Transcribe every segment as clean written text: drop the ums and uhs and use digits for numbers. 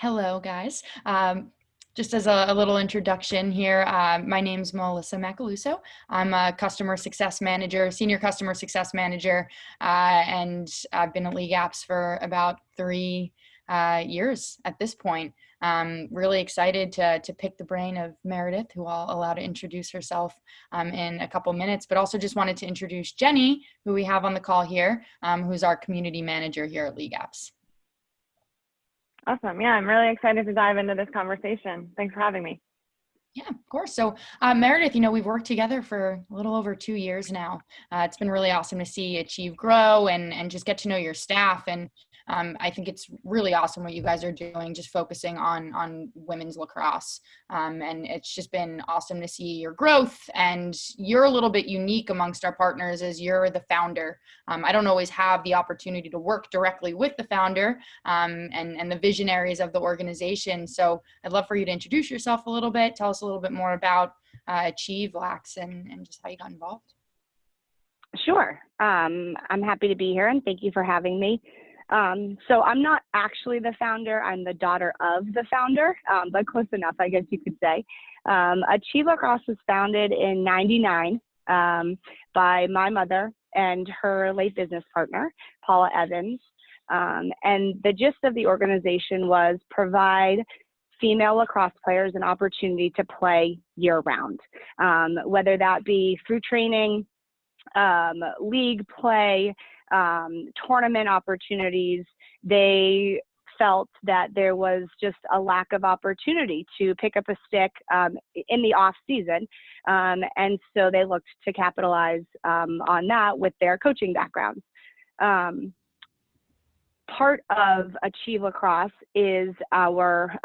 Hello, guys. Just as a little introduction here, my name's Melissa Macaluso. I'm a customer success manager, senior customer success manager, and I've been at League Apps for about 3 years at this point. Really excited to pick the brain of Meredith, who I'll allow to introduce herself in a couple minutes, but also just wanted to introduce Jenny, who we have on the call here, who's our community manager here at League Apps. Awesome. Yeah, I'm really excited to dive into this conversation. Thanks for having me. Yeah, of course. So Meredith, we've worked together for a little over 2 years now. It's been really awesome to see Achieve grow and just get to know your staff. And I think it's really awesome what you guys are doing, just focusing on women's lacrosse. And it's just been awesome to see your growth. And you're a little bit unique amongst our partners as you're the founder. I don't always have the opportunity to work directly with the founder and the visionaries of the organization. So I'd love for you to introduce yourself a little bit, tell us a little bit more about Achieve, Lax, and just how you got involved. Sure. I'm happy to be here, and thank you for having me. So I'm not actually the founder. I'm the daughter of the founder, but close enough, I guess you could say. Achieve Lacrosse was founded in '99 by my mother and her late business partner, Paula Evans. And the gist of the organization was provide female lacrosse players an opportunity to play year-round, whether that be through training, league play, tournament opportunities. They felt that there was just a lack of opportunity to pick up a stick in the off season, and so they looked to capitalize on that with their coaching backgrounds. Part of Achieve Lacrosse is our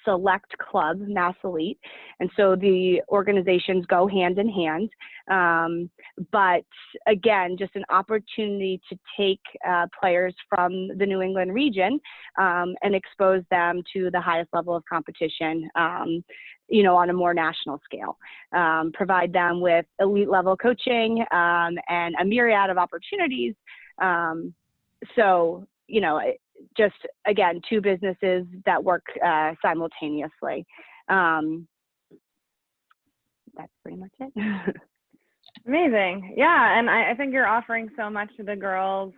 select club, Mass Elite, and so the organizations go hand in hand. But again, just an opportunity to take players from the New England region and expose them to the highest level of competition, on a more national scale. Provide them with elite level coaching and a myriad of opportunities. So, just again, two businesses that work simultaneously. That's pretty much it. Amazing. Yeah, and I think you're offering so much to the girls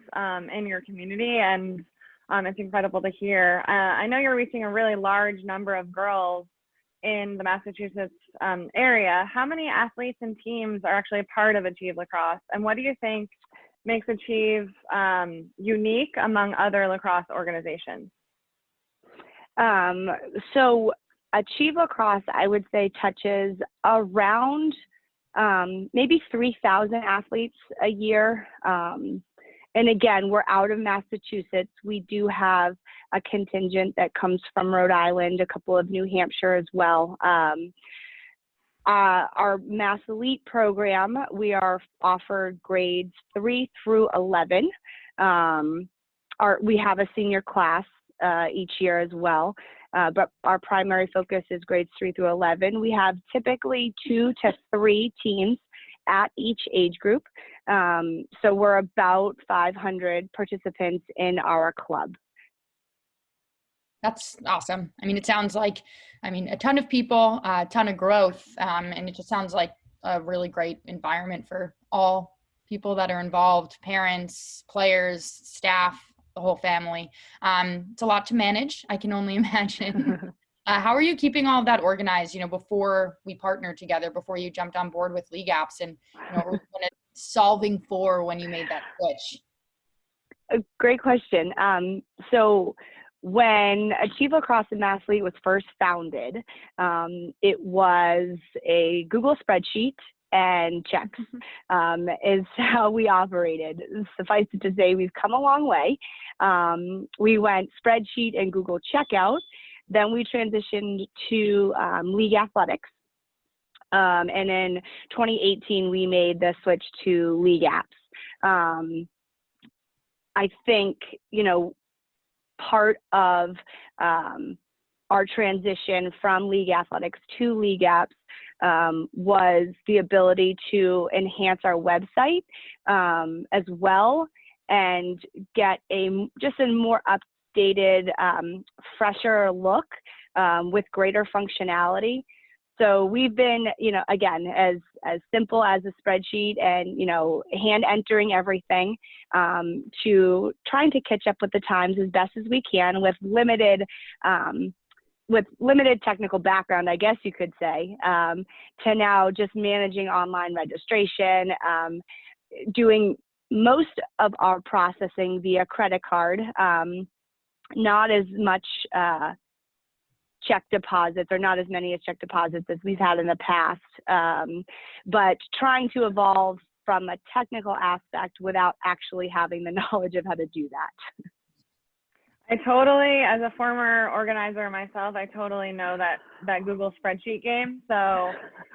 in your community, and it's incredible to hear. I know you're reaching a really large number of girls in the Massachusetts area. How many athletes and teams are actually a part of Achieve Lacrosse, and what do you think makes Achieve unique among other lacrosse organizations? So Achieve Lacrosse, I would say, touches around maybe 3,000 athletes a year. And again, we're out of Massachusetts. We do have a contingent that comes from Rhode Island, a couple of New Hampshire as well. Our Mass Elite program, we are offered grades 3 through 11. We have a senior class each year as well, but our primary focus is grades 3 through 11. We have typically 2 to 3 teams at each age group. So we're about 500 participants in our club. That's awesome. It sounds like, a ton of people, a ton of growth, and it just sounds like a really great environment for all people that are involved, parents, players, staff, the whole family. It's a lot to manage, I can only imagine. How are you keeping all of that organized, before we partnered together, before you jumped on board with League Apps, and what were you solving for when you made that switch? A great question. So when Achieve Lacrosse and Mass Elite was first founded, it was a Google spreadsheet and checks is how we operated. Suffice it to say, we've come a long way. We went spreadsheet and Google Checkout. Then we transitioned to League Athletics. And in 2018, we made the switch to League Apps. I think, part of our transition from League Athletics to League Apps was the ability to enhance our website as well and get just a more updated, fresher look with greater functionality. So we've been, again, as simple as a spreadsheet and, hand entering everything to trying to catch up with the times as best as we can with limited technical background, I guess you could say, to now just managing online registration, doing most of our processing via credit card, not as much check deposits, or not as many as check deposits as we've had in the past, but trying to evolve from a technical aspect without actually having the knowledge of how to do that. I totally, as a former organizer myself, I totally know that Google spreadsheet game. So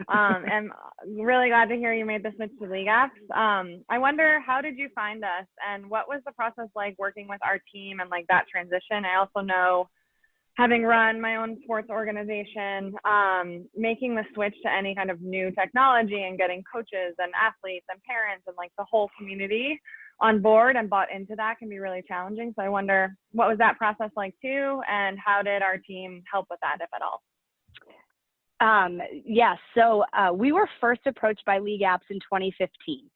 I'm really glad to hear you made the switch to League Apps. I wonder, how did you find us, and what was the process like working with our team and like that transition? I also know, having run my own sports organization, making the switch to any kind of new technology and getting coaches and athletes and parents and like the whole community on board and bought into that can be really challenging. So I wonder, what was that process like too? And how did our team help with that, if at all? Yes, so we were first approached by League Apps in 2015.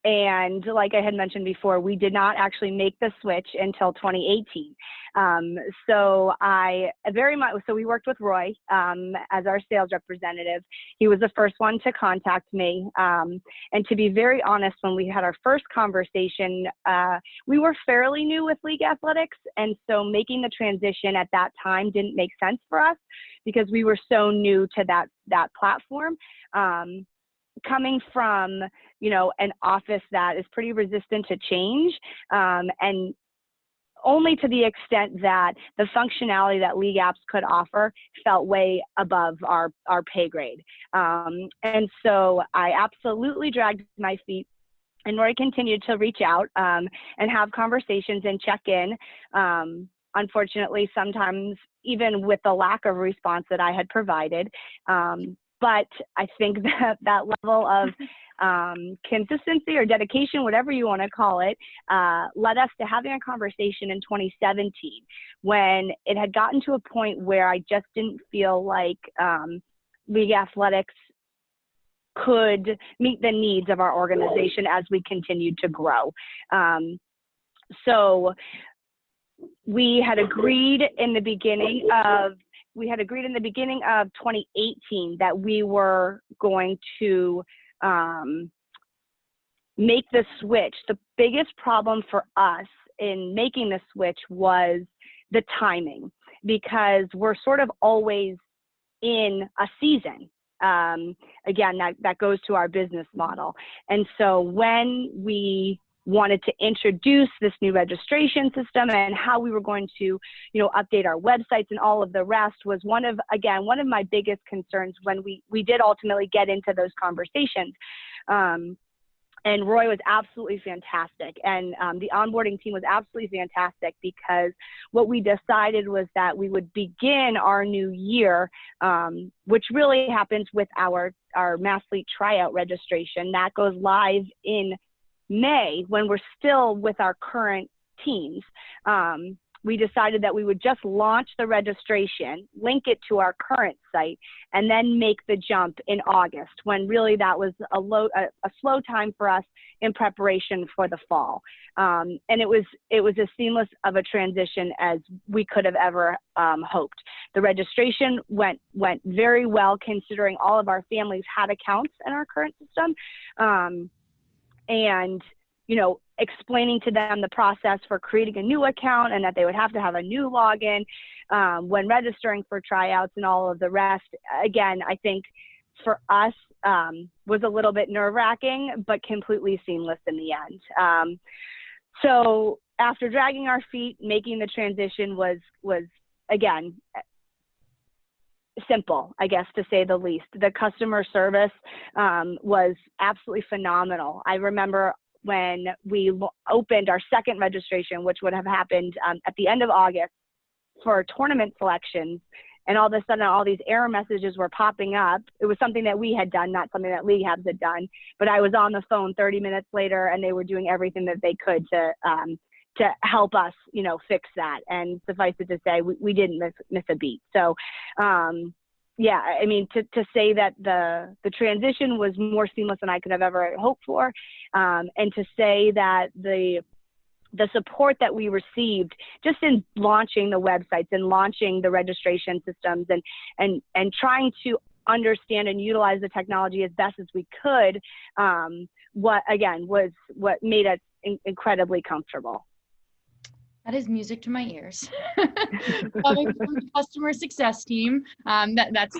And like I had mentioned before, we did not actually make the switch until 2018. So we worked with Roy as our sales representative. He was the first one to contact me. And to be very honest, when we had our first conversation, we were fairly new with League Athletics. And so making the transition at that time didn't make sense for us because we were so new to that platform. Coming from, an office that is pretty resistant to change, and only to the extent that the functionality that League Apps could offer felt way above our pay grade. And so I absolutely dragged my feet, and Roy continued to reach out and have conversations and check in. Unfortunately, sometimes even with the lack of response that I had provided. But I think that level of consistency or dedication, whatever you want to call it, led us to having a conversation in 2017 when it had gotten to a point where I just didn't feel like League Athletics could meet the needs of our organization as we continued to grow. So we had agreed in the beginning of 2018 that we were going to make the switch. The biggest problem for us in making the switch was the timing, because we're sort of always in a season. Again, that goes to our business model. And so when we wanted to introduce this new registration system and how we were going to, update our websites and all of the rest was one of my biggest concerns when we did ultimately get into those conversations. And Roy was absolutely fantastic. And the onboarding team was absolutely fantastic, because what we decided was that we would begin our new year, which really happens with our Mathlete tryout registration. That goes live in May when we're still with our current teams. We decided that we would just launch the registration, link it to our current site, and then make the jump in August, when really that was a slow time for us in preparation for the fall. And it was as seamless of a transition as we could have ever hoped. The registration went very well, considering all of our families had accounts in our current system. And explaining to them the process for creating a new account, and that they would have to have a new login when registering for tryouts and all of the rest. Again, I think for us was a little bit nerve-wracking, but completely seamless in the end. So after dragging our feet, making the transition was again, simple, I guess, to say the least. The customer service was absolutely phenomenal. I remember when we opened our second registration, which would have happened at the end of August for tournament selections, and all of a sudden all these error messages were popping up. It was something that we had done, not something that League Habs had done, but I was on the phone 30 minutes later and they were doing everything that they could to to help us, fix that. And suffice it to say, we didn't miss a beat. So, yeah, I mean, to say that the transition was more seamless than I could have ever hoped for, and to say that the support that we received just in launching the websites and launching the registration systems and trying to understand and utilize the technology as best as we could, was what made us incredibly comfortable. That is music to my ears. Coming from the customer success team, that's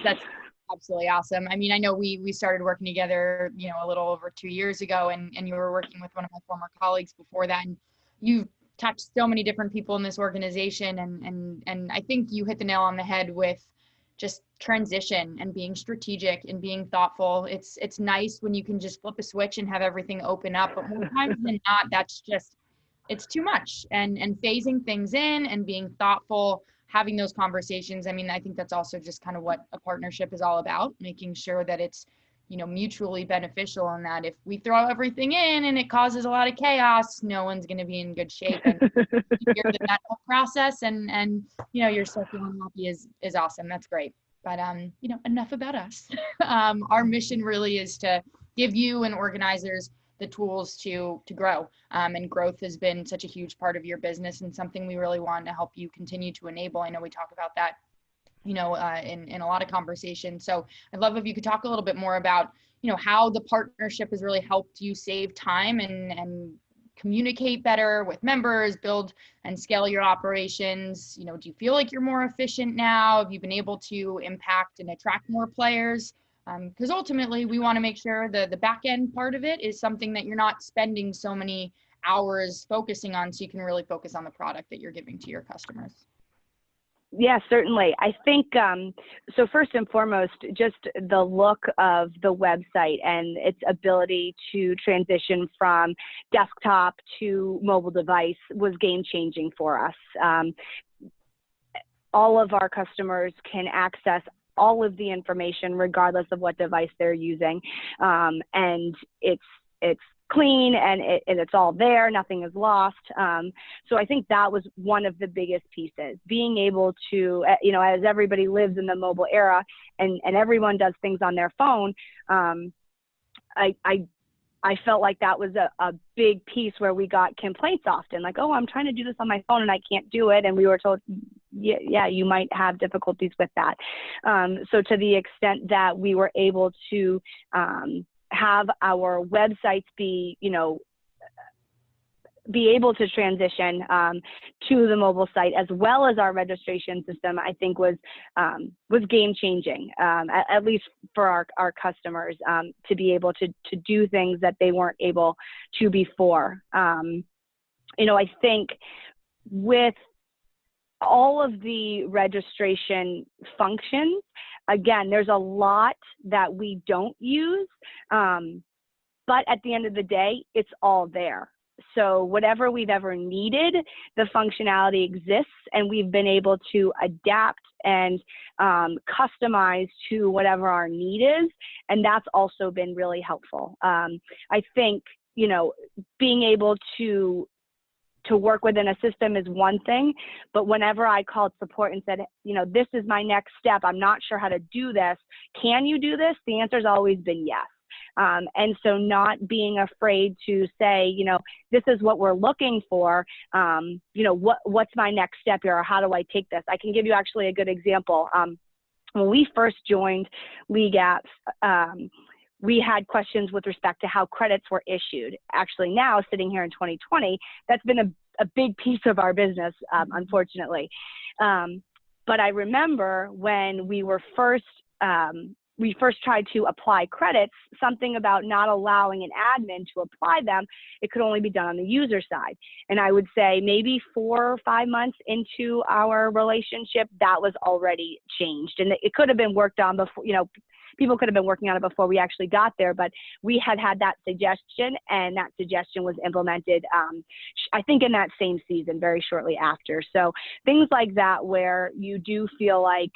absolutely awesome. I mean, I know we started working together, a little over 2 years ago, and you were working with one of my former colleagues before that, and you've touched so many different people in this organization, and I think you hit the nail on the head with just transition and being strategic and being thoughtful. It's nice when you can just flip a switch and have everything open up, but more times than not, it's too much. And phasing things in and being thoughtful, having those conversations. I mean, I think that's also just kind of what a partnership is all about, making sure that it's, mutually beneficial, and that if we throw everything in and it causes a lot of chaos, no one's going to be in good shape. And that whole process and you're still feeling happy is awesome. That's great. But enough about us. Our mission really is to give you and organizers the tools to grow. And growth has been such a huge part of your business and something we really want to help you continue to enable. I know we talk about that, in a lot of conversations. So I'd love if you could talk a little bit more about, how the partnership has really helped you save time and communicate better with members, build and scale your operations. Do you feel like you're more efficient now? Have you been able to impact and attract more players? Because ultimately we want to make sure the back end part of it is something that you're not spending so many hours focusing on, so you can really focus on the product that you're giving to your customers. Yeah, certainly. I think, so first and foremost, just the look of the website and its ability to transition from desktop to mobile device was game changing for us. All of our customers can access all of the information regardless of what device they're using. And it's clean and it's all there, nothing is lost. So I think that was one of the biggest pieces, being able to, as everybody lives in the mobile era and everyone does things on their phone, I felt like that was a big piece where we got complaints often, like, oh, I'm trying to do this on my phone and I can't do it. And we were told, yeah, you might have difficulties with that. So to the extent that we were able to have our websites be able to transition to the mobile site, as well as our registration system, I think was game changing, at least for our customers, to be able to do things that they weren't able to before. I think with all of the registration functions, again, there's a lot that we don't use, but at the end of the day, it's all there. So whatever we've ever needed, the functionality exists, and we've been able to adapt and customize to whatever our need is, and that's also been really helpful. I think, being able to work within a system is one thing, but whenever I called support and said, this is my next step, I'm not sure how to do this, can you do this? The answer's always been yes. And so not being afraid to say, this is what we're looking for, what's my next step here, or how do I take this? I can give you actually a good example. When we first joined League Apps, we had questions with respect to how credits were issued. Actually now, sitting here in 2020, that's been a big piece of our business, unfortunately. But I remember when we first tried to apply credits, something about not allowing an admin to apply them, it could only be done on the user side. And I would say maybe 4 or 5 months into our relationship, that was already changed. And it could have been worked on before, people could have been working on it before we actually got there, but we had that suggestion, and that suggestion was implemented, I think in that same season, very shortly after. So things like that, where you do feel like,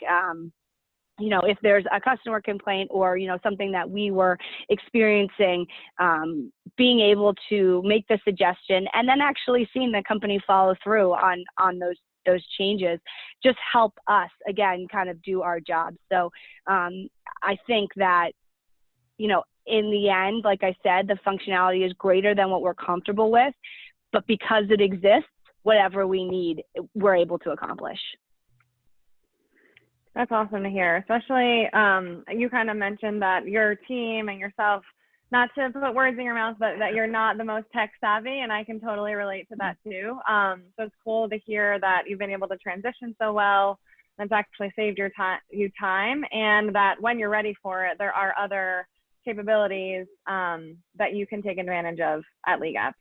if there's a customer complaint or, something that we were experiencing, being able to make the suggestion and then actually seeing the company follow through on those changes just help us, again, kind of do our job. So I think that, in the end, like I said, the functionality is greater than what we're comfortable with, but because it exists, whatever we need, we're able to accomplish. That's awesome to hear, especially you kind of mentioned that your team and yourself, not to put words in your mouth, but that you're not the most tech savvy, and I can totally relate to that too. So it's cool to hear that you've been able to transition so well. That's actually saved you time, and that when you're ready for it, there are other capabilities that you can take advantage of at League Apps.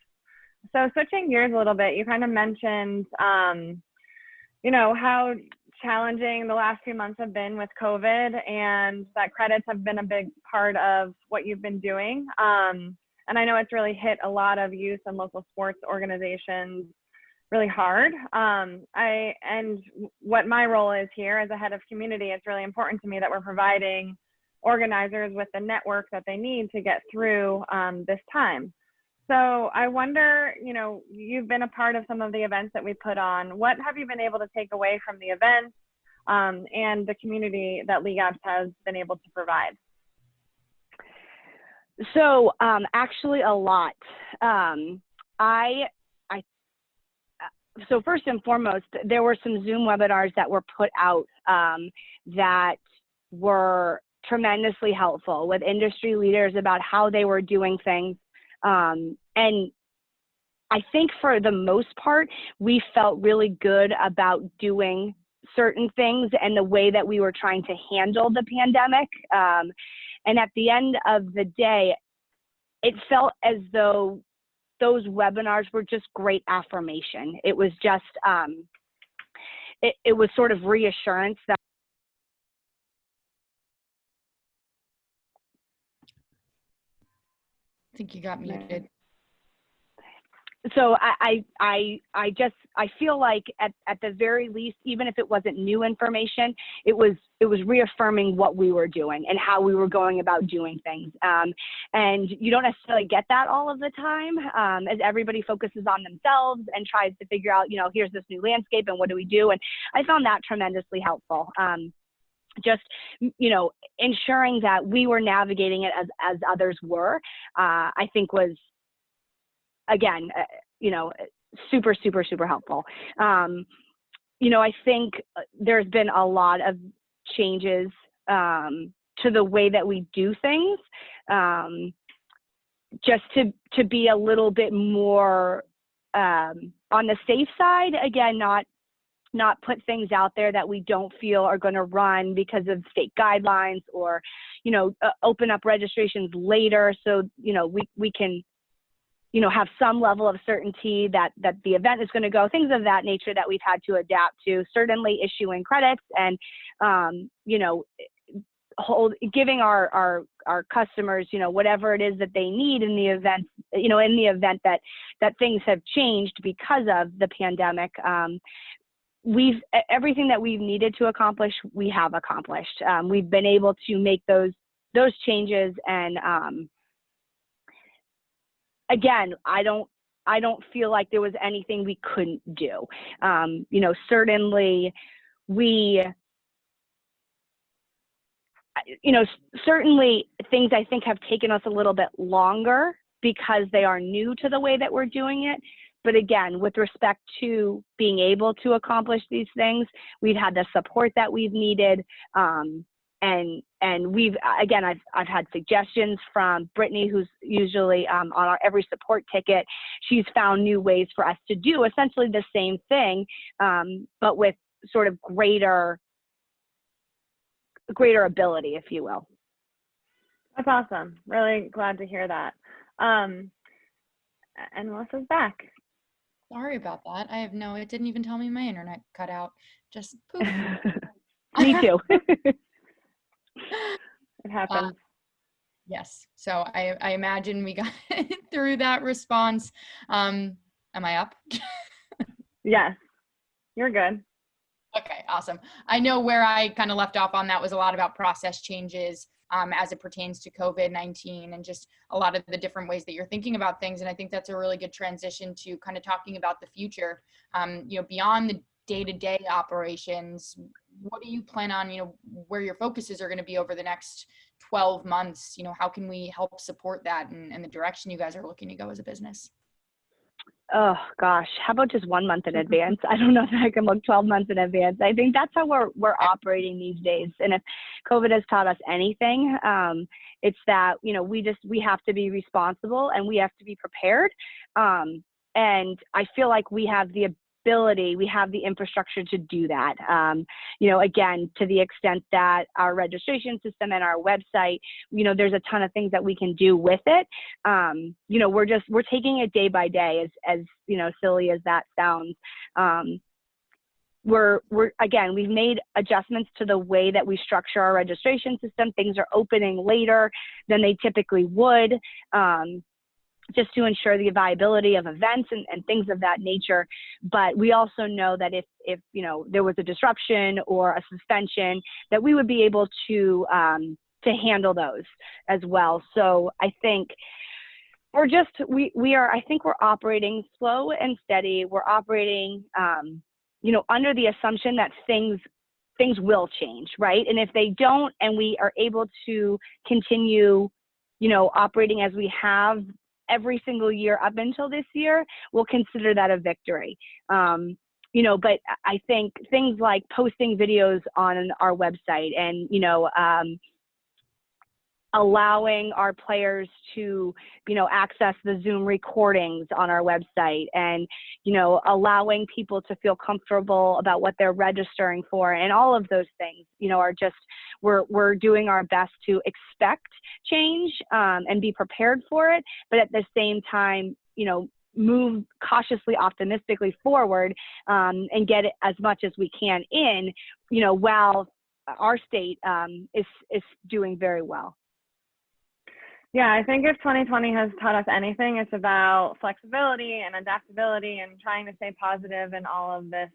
So switching gears a little bit, you kind of mentioned, how challenging the last few months have been with COVID, and that credits have been a big part of what you've been doing. And I know it's really hit a lot of youth and local sports organizations really hard. And what my role is here as a head of community, it's really important to me that we're providing organizers with the network that they need to get through this time. So I wonder, you've been a part of some of the events that we put on. What have you been able to take away from the events and the community that League Apps has been able to provide? So actually a lot. So first and foremost, there were some Zoom webinars that were put out that were tremendously helpful with industry leaders about how they were doing things. And I think for the most part, we felt really good about doing certain things and the way that we were trying to handle the pandemic. And at the end of the day, it felt as though those webinars were just great affirmation. It was just, it was sort of reassurance that I think you got muted. So I feel like at the very least, even if it wasn't new information, it was reaffirming what we were doing and how we were going about doing things. And you don't necessarily get that all of the time as everybody focuses on themselves and tries to figure out, here's this new landscape and what do we do? And I found that tremendously helpful. Just, ensuring that we were navigating it as others were, I think was, again, super, super, super helpful. I think there's been a lot of changes to the way that we do things, just to be a little bit more on the safe side. Again, not put things out there that we don't feel are going to run because of state guidelines, or, open up registrations later so, we can, have some level of certainty that the event is going to go, things of that nature that we've had to adapt to. Certainly issuing credits and, giving our customers, whatever it is that they need in the event, in the event that things have changed because of the pandemic. Everything that we've needed to accomplish, we have accomplished. We've been able to make those changes, and again, I don't feel like there was anything we couldn't do. Certainly certainly things I think have taken us a little bit longer because they are new to the way that we're doing it. But again, with respect to being able to accomplish these things, we've had the support that we've needed. And we've, again, I've had suggestions from Brittany, who's usually on our every support ticket. She's found new ways for us to do essentially the same thing, but with sort of greater ability, if you will. That's awesome. Really glad to hear that. And Melissa's back. Sorry about that. It didn't even tell me my internet cut out. Just poof. Me too. It happens. Yes. So I imagine we got through that response. Am I up? Yes, you're good. Okay, Awesome. I know where I kind of left off on that was a lot about process changes as it pertains to COVID-19 and just a lot of the different ways that you're thinking about things. And I think that's a really good transition to kind of talking about the future. Beyond the day-to-day operations, what do you plan on, where your focuses are going to be over the next 12 months? How can we help support that and the direction you guys are looking to go as a business? Oh gosh, how about just 1 month in advance? I don't know if I can look 12 months in advance. I think that's how we're operating these days. And if COVID has taught us anything, it's that, we have to be responsible and we have to be prepared. And I feel like we have the ability, we have the infrastructure to do that. Again, to the extent that our registration system and our website, there's a ton of things that we can do with it. We're taking it day by day, as silly as that sounds. We've made adjustments to the way that we structure our registration system. Things are opening later than they typically would. Just to ensure the viability of events and things of that nature. But we also know that if there was a disruption or a suspension, that we would be able to handle those as well. So I think we're operating slow and steady. We're operating, under the assumption that things will change, right? And if they don't, and we are able to continue, operating as we have every single year up until this year, we'll consider that a victory. But I think things like posting videos on our website and, allowing our players to, access the Zoom recordings on our website and, allowing people to feel comfortable about what they're registering for, and all of those things, are just, we're doing our best to expect change and be prepared for it, but at the same time, move cautiously, optimistically forward and get as much as we can in, while our state is doing very well. Yeah, I think if 2020 has taught us anything, it's about flexibility and adaptability and trying to stay positive in all of this,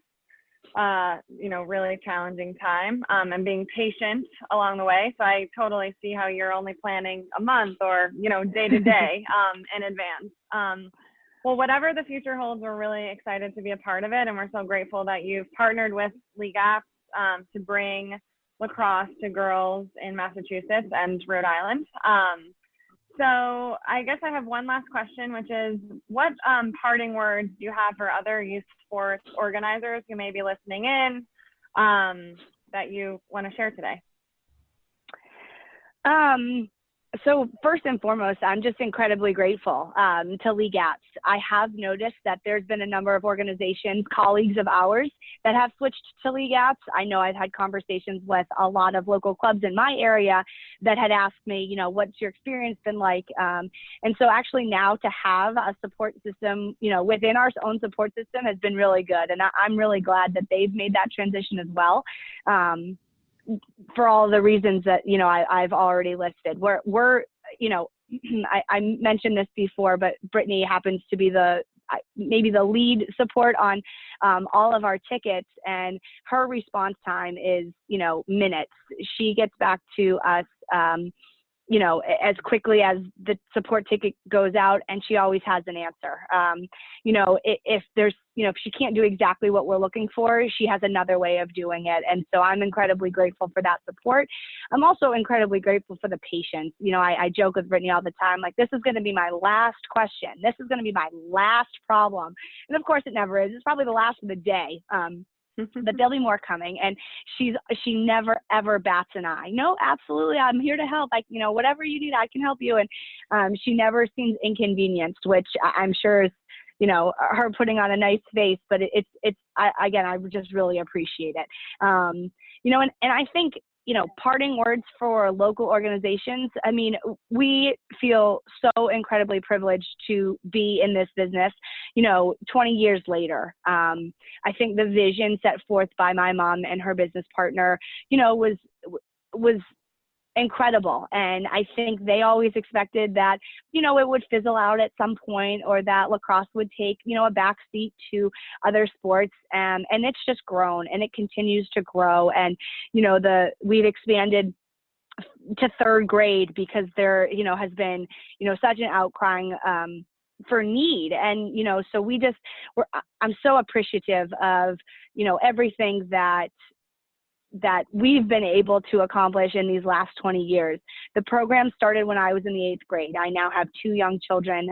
really challenging time, and being patient along the way. So I totally see how you're only planning a month or, day to day in advance. Well, whatever the future holds, we're really excited to be a part of it. And we're so grateful that you've partnered with League Apps to bring lacrosse to girls in Massachusetts and Rhode Island. So I guess I have one last question, which is what parting words do you have for other youth sports organizers who may be listening in that you want to share today? So first and foremost, I'm just incredibly grateful to League Apps. I have noticed that there's been a number of organizations, colleagues of ours, that have switched to League Apps. I know I've had conversations with a lot of local clubs in my area that had asked me, what's your experience been like? And so actually now to have a support system, within our own support system has been really good. And I'm really glad that they've made that transition as well. For all the reasons that, I've already listed. We're I mentioned this before, but Brittany happens to be maybe the lead support on all of our tickets, and her response time is, minutes. She gets back to us, as quickly as the support ticket goes out, and she always has an answer. If there's, if she can't do exactly what we're looking for, she has another way of doing it. And so I'm incredibly grateful for that support. I'm also incredibly grateful for the patience. I joke with Brittany all the time, like, this is going to be my last question. This is going to be my last problem. And of course it never is. It's probably the last of the day. But there'll be more coming. And she never, ever bats an eye. No, absolutely. I'm here to help. Whatever you need, I can help you. And she never seems inconvenienced, which I'm sure is, her putting on a nice face, but I just really appreciate it. And I think, parting words for local organizations. I mean, we feel so incredibly privileged to be in this business, 20 years later. I think the vision set forth by my mom and her business partner, was incredible. And I think they always expected that, you know, it would fizzle out at some point, or that lacrosse would take, you know, a backseat to other sports. And it's just grown, and it continues to grow. And, you know, we've expanded to third grade because there, you know, has been, you know, such an outcrying for need. And, you know, so I'm so appreciative of, you know, everything that we've been able to accomplish in these last 20 years. The program started when I was in the 8th grade. I now have 2 young children,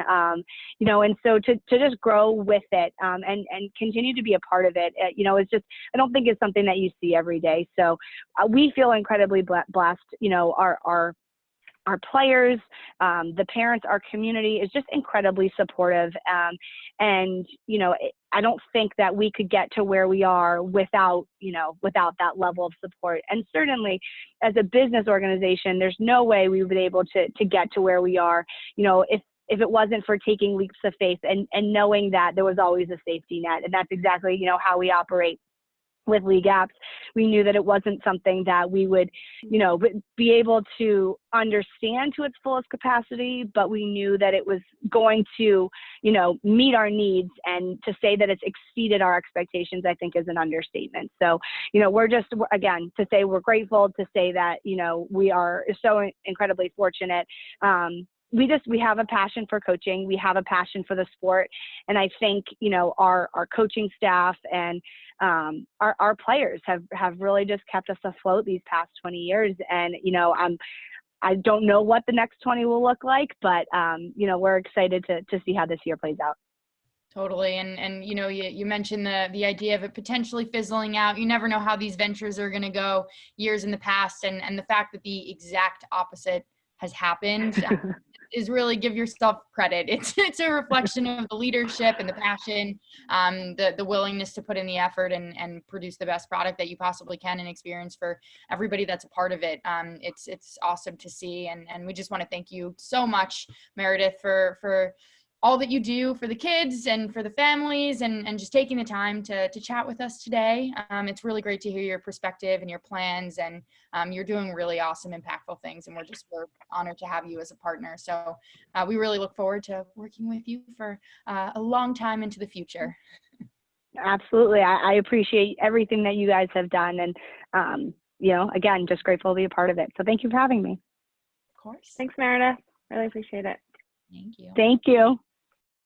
you know, and so to just grow with it and continue to be a part of it, you know, it's just, I don't think it's something that you see every day. So we feel incredibly blessed, you know, our players, the parents, our community is just incredibly supportive. And, you know, I don't think that we could get to where we are without that level of support. And certainly as a business organization, there's no way we would be able to get to where we are, you know, if it wasn't for taking leaps of faith and knowing that there was always a safety net. And that's exactly, you know, how we operate with League Apps. We knew that it wasn't something that we would, you know, be able to understand to its fullest capacity, but we knew that it was going to, you know, meet our needs. And to say that it's exceeded our expectations, I think, is an understatement. So, you know, we're just, again, to say we're grateful, to say that, you know, we are so incredibly fortunate. We have a passion for coaching. We have a passion for the sport. And I think, you know, our coaching staff and our players have really just kept us afloat these past 20 years. And, you know, I don't know what the next 20 will look like, but, you know, we're excited to see how this year plays out. Totally. And you know, you mentioned the idea of it potentially fizzling out. You never know how these ventures are going to go years in the past. And the fact that the exact opposite has happened is really, give yourself credit. It's a reflection of the leadership and the passion, the willingness to put in the effort and produce the best product that you possibly can and experience for everybody that's a part of it. It's awesome to see. And we just want to thank you so much, Meredith, for all that you do for the kids and for the families, and just taking the time to chat with us today. It's really great to hear your perspective and your plans, and you're doing really awesome, impactful things, and we're honored to have you as a partner. So we really look forward to working with you for a long time into the future. Absolutely. I appreciate everything that you guys have done. And, you know, again, just grateful to be a part of it. So thank you for having me. Of course. Thanks, Meredith. Really appreciate it. Thank you. Thank you.